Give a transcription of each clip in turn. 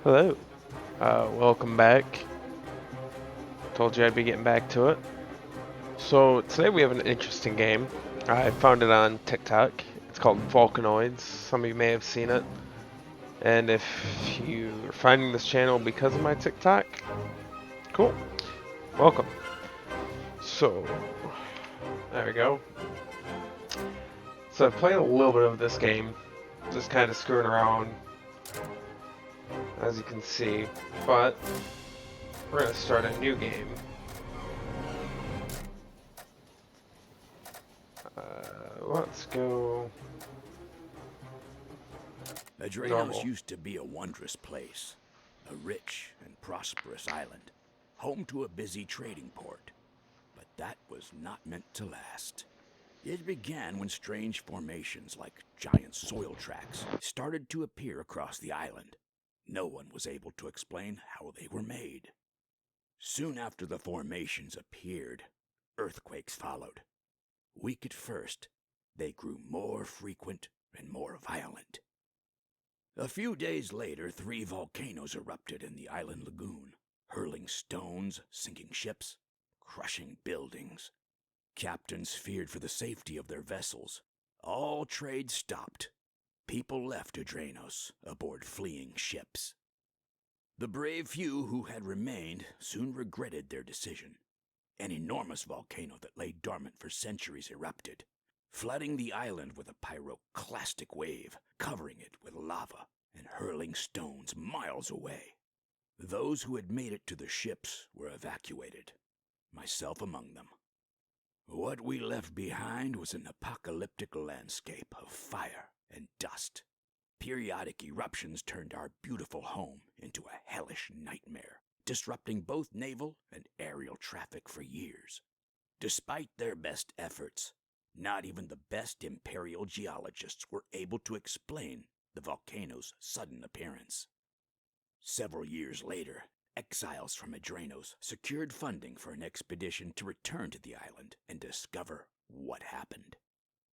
Hello. Welcome back. Told you I'd be getting back to it. So today we have an interesting game. I found it on TikTok. It's called Volcanoids. Some of you may have seen it. And if you're finding this channel because of my TikTok, cool. Welcome. So, there we go. So I've played a little bit of this game. Just kind of screwing around, as you can see. But we're going to start a new game. Let's go Adrenos normal. used to be a wondrous place, a rich and prosperous island, home to a busy trading port. But that was not meant to last. It began when strange formations like giant soil tracks started to appear across the island. No one was able to explain how they were made. Soon after the formations appeared, earthquakes followed. Weak at first, they grew more frequent and more violent. A few days later, 3 volcanoes erupted in the island lagoon, hurling stones, sinking ships, crushing buildings. Captains feared for the safety of their vessels. All trade stopped. People left Adrenos aboard fleeing ships. The brave few who had remained soon regretted their decision. An enormous volcano that lay dormant for centuries erupted, flooding the island with a pyroclastic wave, covering it with lava and hurling stones miles away. Those who had made it to the ships were evacuated, myself among them. What we left behind was an apocalyptic landscape of fire and dust. Periodic eruptions turned our beautiful home into a hellish nightmare, disrupting both naval and aerial traffic for years. Despite their best efforts, not even the best imperial geologists were able to explain the volcano's sudden appearance. Several years later, exiles from Adrenos secured funding for an expedition to return to the island and discover what happened.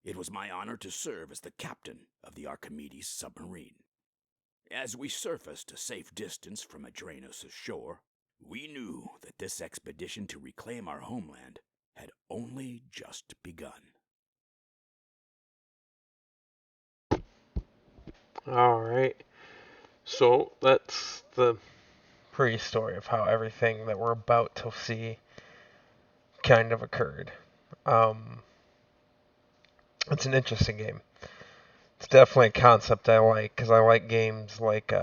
It was my honor to serve as the captain of the Archimedes submarine. As we surfaced a safe distance from Adrenos' shore, we knew that this expedition to reclaim our homeland had only just begun. Alright. So that's the pre-story of how everything that we're about to see kind of occurred. Um, it's an interesting game. It's definitely a concept I like because I like games like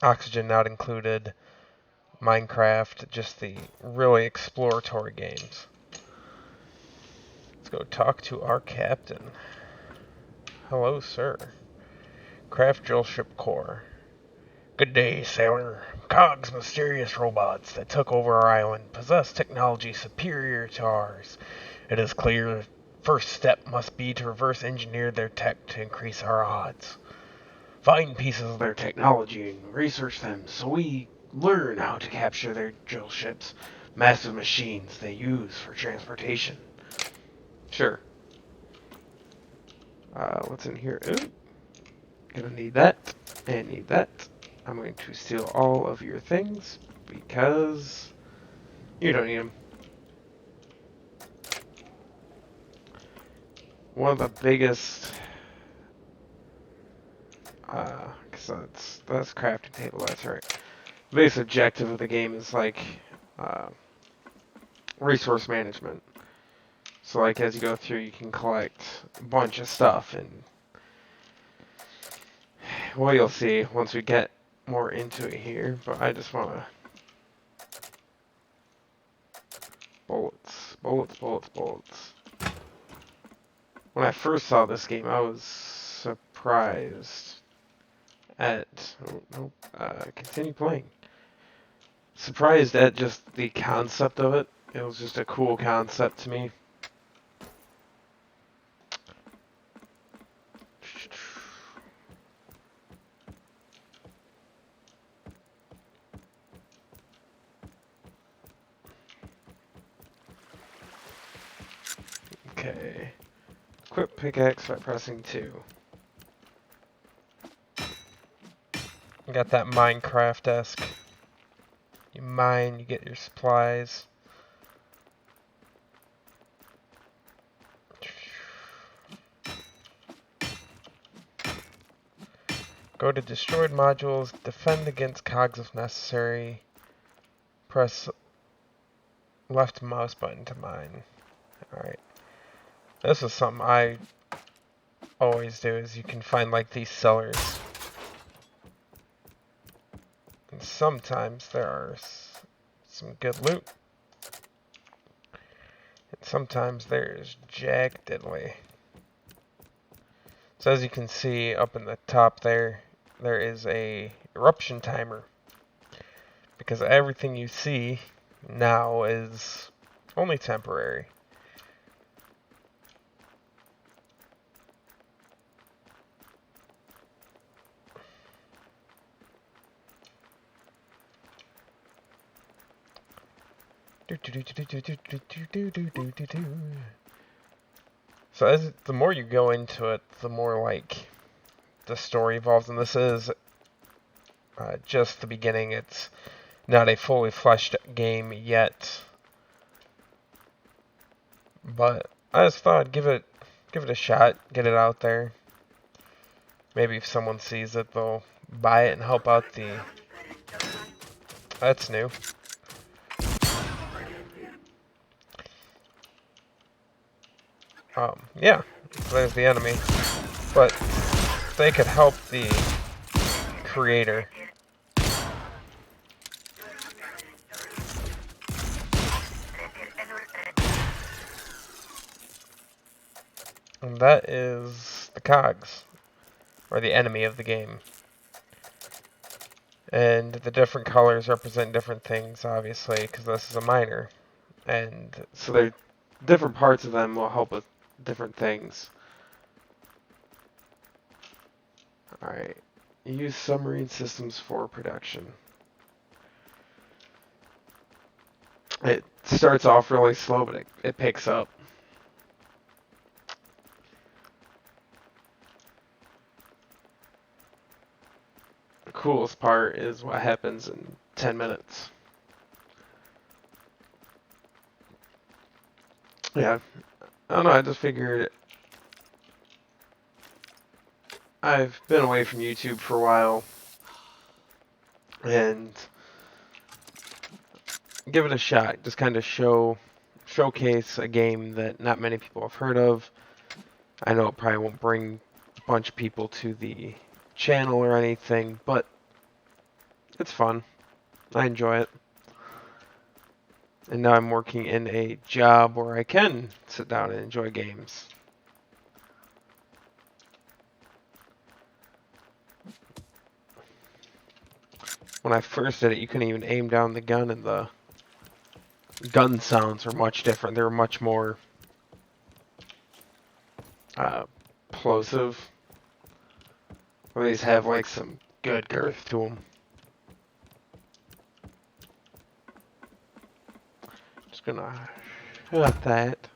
Oxygen Not Included, Minecraft, just the really exploratory games. Let's go talk to our captain. Hello, sir. Craft Drill Ship Core. Good day, sailor. Cog's mysterious robots that took over our island possess technology superior to ours. It is clear the first step must be to reverse engineer their tech to increase our odds. Find pieces of their technology and research them so we learn how to capture their drill ships, massive machines they use for transportation. Sure. What's in here? Ooh, gonna need that and need that. I'm going to steal all of your things because you don't need them. One of the biggest, cause that's crafting table. That's right. The biggest objective of the game is like uh, resource management. So like as you go through, you can collect a bunch of stuff, and well, you'll see once we get more into it here. But I just want to bullets. When I first saw this game, I was surprised at. Oh, nope. Continue playing. Surprised at just the concept of it. It was just a cool concept to me. Okay. Equip pickaxe by pressing 2. You got that Minecraft-esque. You mine, you get your supplies. Go to destroyed modules, defend against cogs if necessary. Press left mouse button to mine. Alright. This is something I always do, is you can find like these cellars. And sometimes there are some good loot. And sometimes there's jack diddly. So as you can see up in the top there, there is a eruption timer. Because everything you see now is only temporary. So as the more you go into it, the more like the story evolves, and this is just the beginning. It's not a fully fleshed game yet, but I just thought I'd give it a shot, get it out there. Maybe if someone sees it, they'll buy it and help out the. That's new. Yeah, so there's the enemy, but they could help the creator. And that is the cogs, or the enemy of the game. And the different colors represent different things, obviously, because this is a miner. And so they're different parts of them will help with different things. Alright. Use submarine systems for production. It starts off really slow, but it picks up. The coolest part is what happens in 10 minutes. Yeah, I don't know, I just figured I've been away from YouTube for a while, and give it a shot. Just kind of showcase a game that not many people have heard of. I know it probably won't bring a bunch of people to the channel or anything, but it's fun. I enjoy it. And now I'm working in a job where I can sit down and enjoy games. When I first did it, you couldn't even aim down the gun, and the gun sounds were much different. They were much more plosive. Or these have like some good girth to them. Just gonna shut that.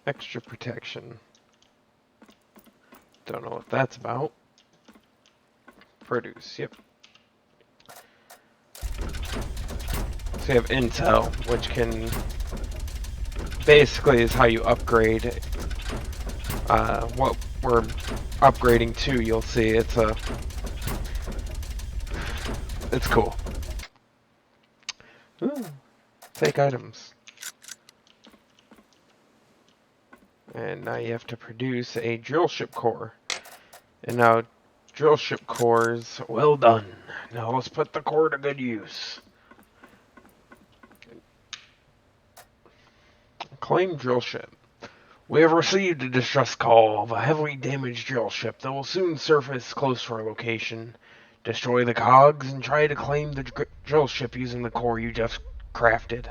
Extra protection. Don't know what that's about. Produce, yep. So you have intel, which can basically is how you upgrade what we're upgrading to. You'll see it's cool. Ooh, take items. And now you have to produce a drill ship core. And now drill ship cores, well done. Now let's put the core to good use. Claim drill ship. We have received a distress call of a heavily damaged drill ship that will soon surface close to our location. Destroy the cogs and try to claim the drill ship using the core you just crafted.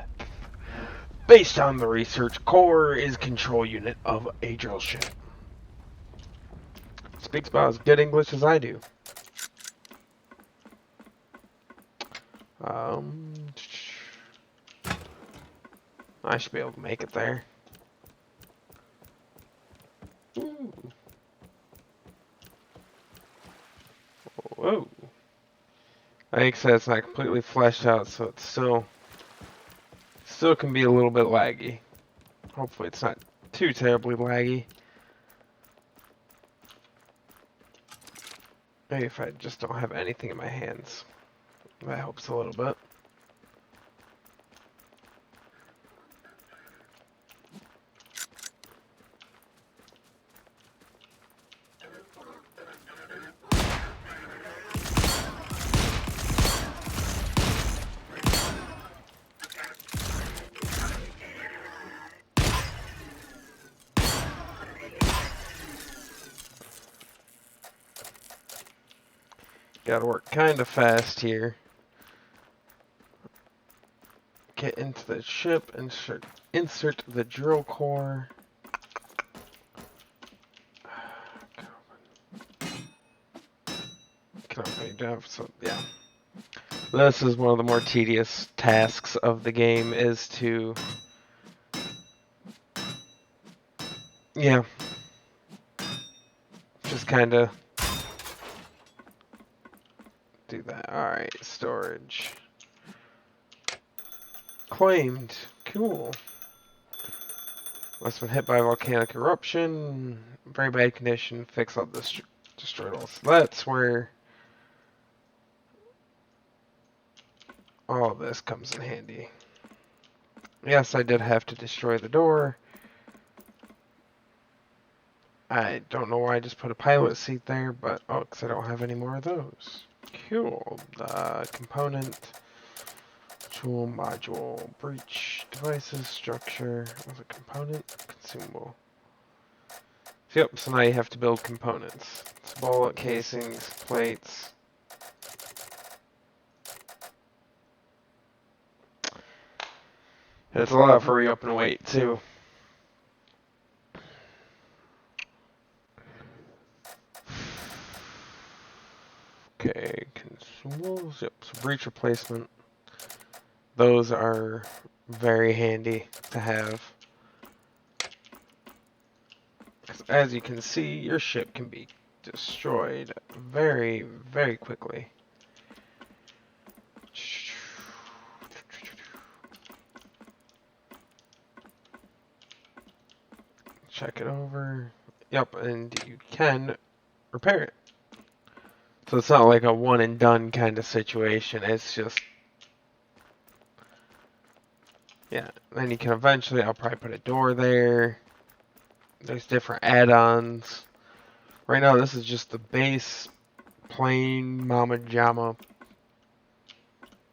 Based on the research, core is control unit of a drill ship. Speaks about as good English as I do. I should be able to make it there. Ooh. Like I said, it's not completely fleshed out, so it's still can be a little bit laggy. Hopefully it's not too terribly laggy. Maybe if I just don't have anything in my hands. That helps a little bit. Gotta work kind of fast here. Get into the ship, insert the drill core. Can open it down, so yeah. This is one of the more tedious tasks of the game, is to, yeah, just kind of do that. Alright, storage. Claimed. Cool. Must have been hit by a volcanic eruption. Very bad condition. Fix up this destroyed all. So that's where all of this comes in handy. Yes, I did have to destroy the door. I don't know why I just put a pilot seat there, but oh, because I don't have any more of those. Cool. Component, tool, module, breach, devices, structure. Was it component? Consumable. Yep, so now you have to build components. It's bullet casings, plates. It's a lot of hurry up and wait, too. Okay, consumables. Yep, so breach replacement. Those are very handy to have. As you can see, your ship can be destroyed very, very quickly. Check it over. Yep, and you can repair it. So it's not like a one and done kind of situation. It's just, yeah. Then you can eventually, I'll probably put a door there. There's different add-ons. Right now, this is just the base, plain Mama Jama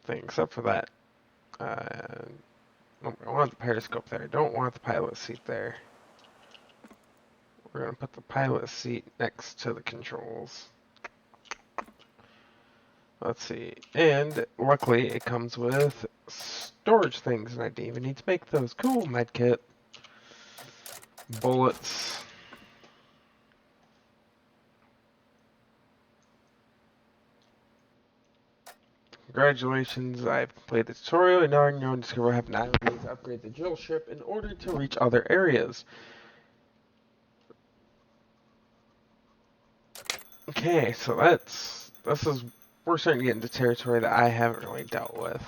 thing, except for that. I want the periscope there. I don't want the pilot seat there. We're going to put the pilot seat next to the controls. Let's see. And luckily, it comes with storage things, and I didn't even need to make those. Cool. Medkit. Bullets. Congratulations, I've completed the tutorial, and now I know and discover what happened. I need to upgrade the drill ship in order to reach other areas. Okay, so we're starting to get into territory that I haven't really dealt with.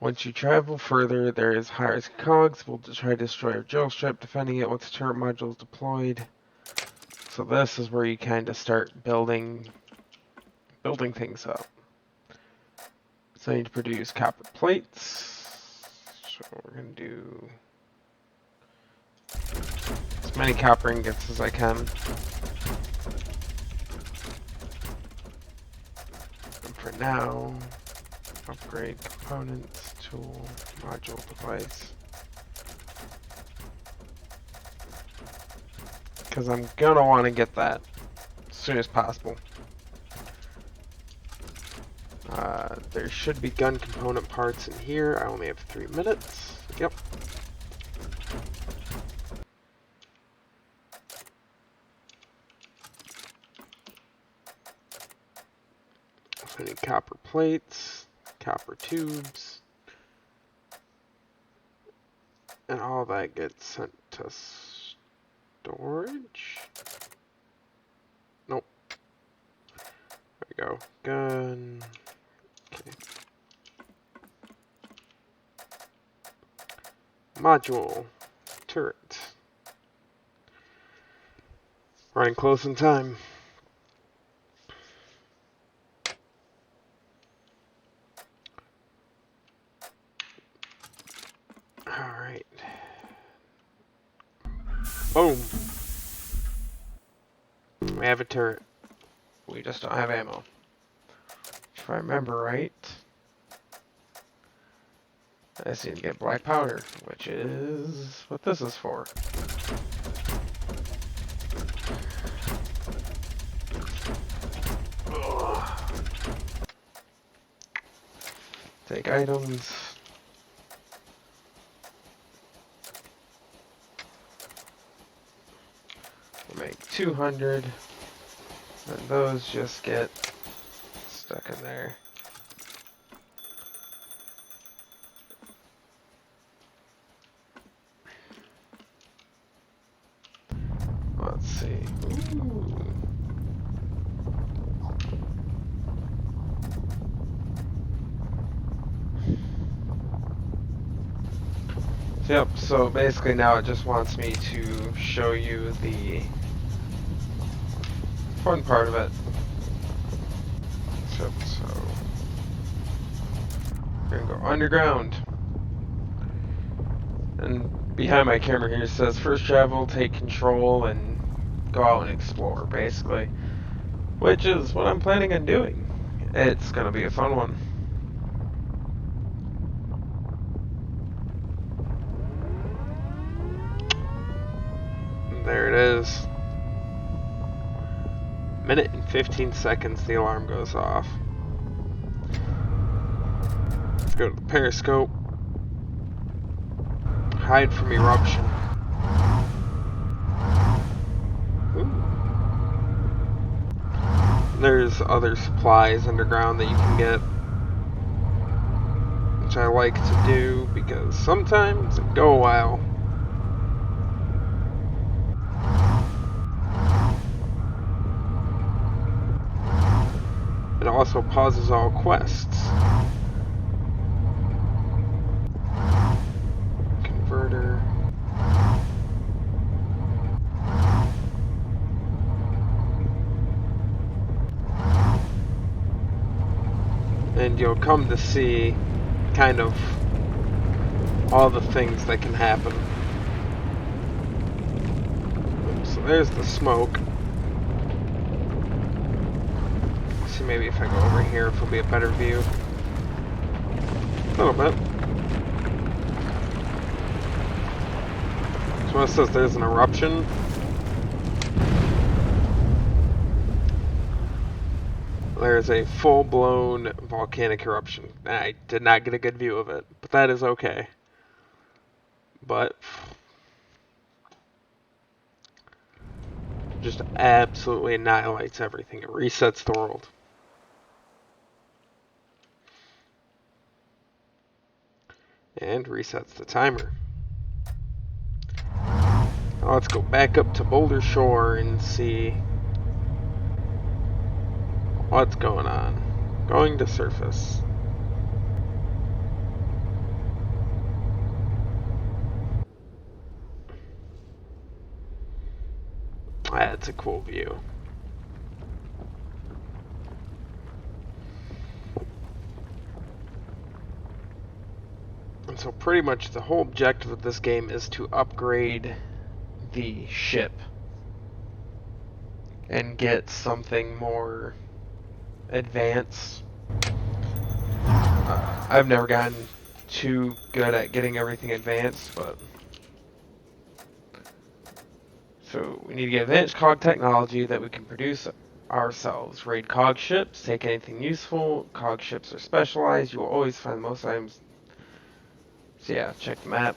Once you travel further, there is high risk cogs. We'll try to destroy our drill ship, defending it once the turret module is deployed. So this is where you kind of start building things up. So I need to produce copper plates. So we're going to do as many copper ingots as I can. And for now, upgrade components, tool, module, device. Because I'm going to want to get that as soon as possible. There should be gun component parts in here. I only have 3 minutes. Yep. So I need copper plates, copper tubes, and all that gets sent to storage. Nope. we go. Gun. Okay. Module. Turret. Running close in time. Alright. Boom. We have a turret. We just don't have ammo. If I remember right, I just need to get black powder, which is what this is for. Take items. We'll make 200. And those just get stuck in there. Let's see. Ooh. Yep, so basically now it just wants me to show you the fun part of it. So we're gonna go underground. And behind my camera here says first travel, take control, and go out and explore, basically. Which is what I'm planning on doing. It's gonna be a fun one. There it is. Minute and 15 seconds the alarm goes off. Let's go to the periscope. Hide from eruption. Ooh. There's other supplies underground that you can get, which I like to do because sometimes it go a while. It also pauses all quests. Converter. And you'll come to see kind of all the things that can happen. So there's the smoke. See, maybe if I go over here, if it'll be a better view. A little bit. So it says there's an eruption. There's a full-blown volcanic eruption. I did not get a good view of it, but that is okay. But just absolutely annihilates everything. It resets the world. And resets the timer. Now let's go back up to Boulder Shore and see what's going on. Going to surface. That's a cool view. And so pretty much the whole objective of this game is to upgrade the ship and get something more advanced. I've never gotten too good at getting everything advanced, but so we need to get advanced cog technology that we can produce ourselves. Raid cog ships, take anything useful. Cog ships are specialized. You will always find most items. So yeah, check the map.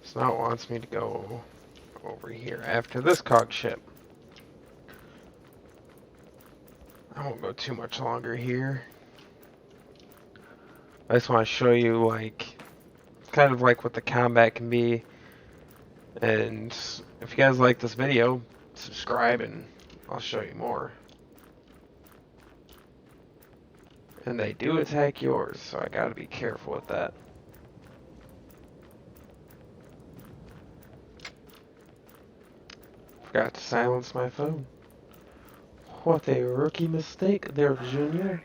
So now it wants me to go over here after this cog ship. I won't go too much longer here. I just want to show you like kind of like what the combat can be. And if you guys like this video, subscribe and I'll show you more. And they do attack yours, so I gotta be careful with that. Forgot to silence my phone. What a rookie mistake there, Junior.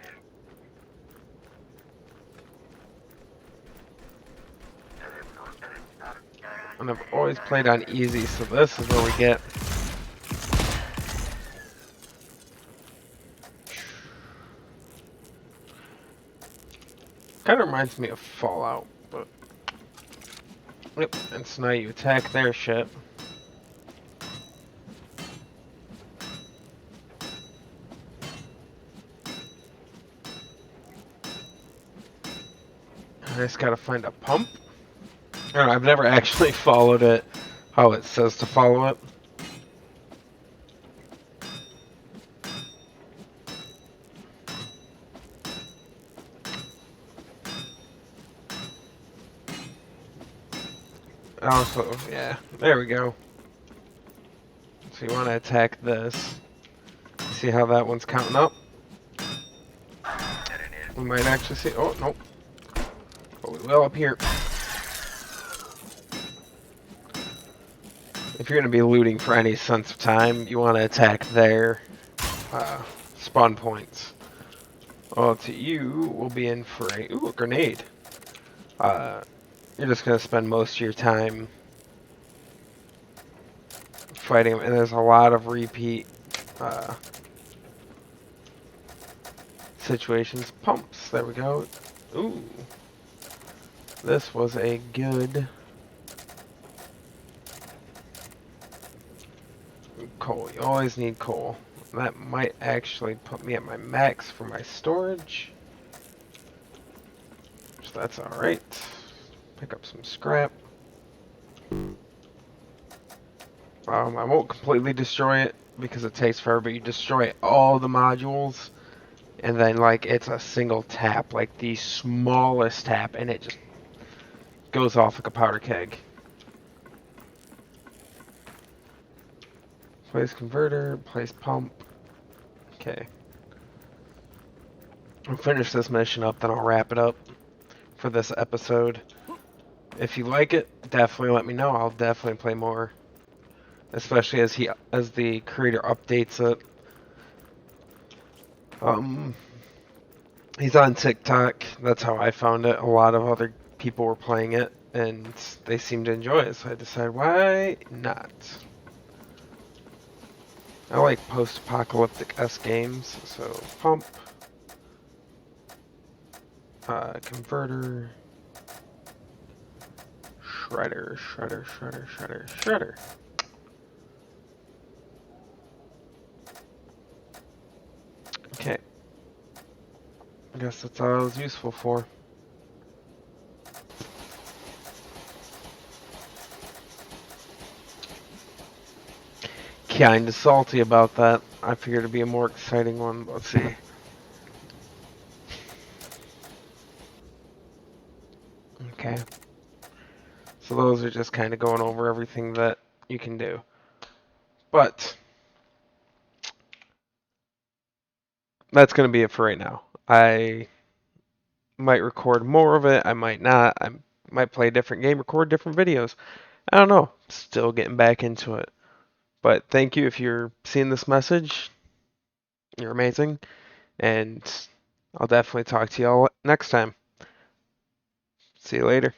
And I've always played on easy, so this is where we get. Kind of reminds me of Fallout, but. Yep, and so now you attack their ship. I just gotta find a pump. I don't know, I've never actually followed it how it says to follow it. Also, yeah, there we go. So you want to attack this. See how that one's counting up? We might actually see. Oh, nope. But we will up here. If you're going to be looting for any sense of time, you want to attack their spawn points. Well, to you, we'll be in for a grenade. You're just going to spend most of your time fighting them, and there's a lot of repeat situations. Pumps, there we go. Ooh, this was a good coal. You always need coal. That might actually put me at my max for my storage, so that's alright. Pick up some scrap. I won't completely destroy it because it takes forever, but you destroy all the modules and then like it's a single tap, like the smallest tap, and it just goes off like a powder keg. Place converter, place pump. Okay. I'll finish this mission up, then I'll wrap it up for this episode. If you like it, definitely let me know. I'll definitely play more. Especially as the creator updates it. He's on TikTok. That's how I found it. A lot of other people were playing it, and they seemed to enjoy it, so I decided, why not? I like post-apocalyptic-esque games, so pump, converter, shredder, shredder, shredder, shredder, shredder. Okay. I guess that's all it was useful for. Kinda salty about that. I figured it'd be a more exciting one. Let's see. Okay. So those are just kind of going over everything that you can do. But that's going to be it for right now. I might record more of it. I might not. I might play a different game, record different videos. I don't know. Still getting back into it. But thank you if you're seeing this message. You're amazing. And I'll definitely talk to y'all next time. See you later.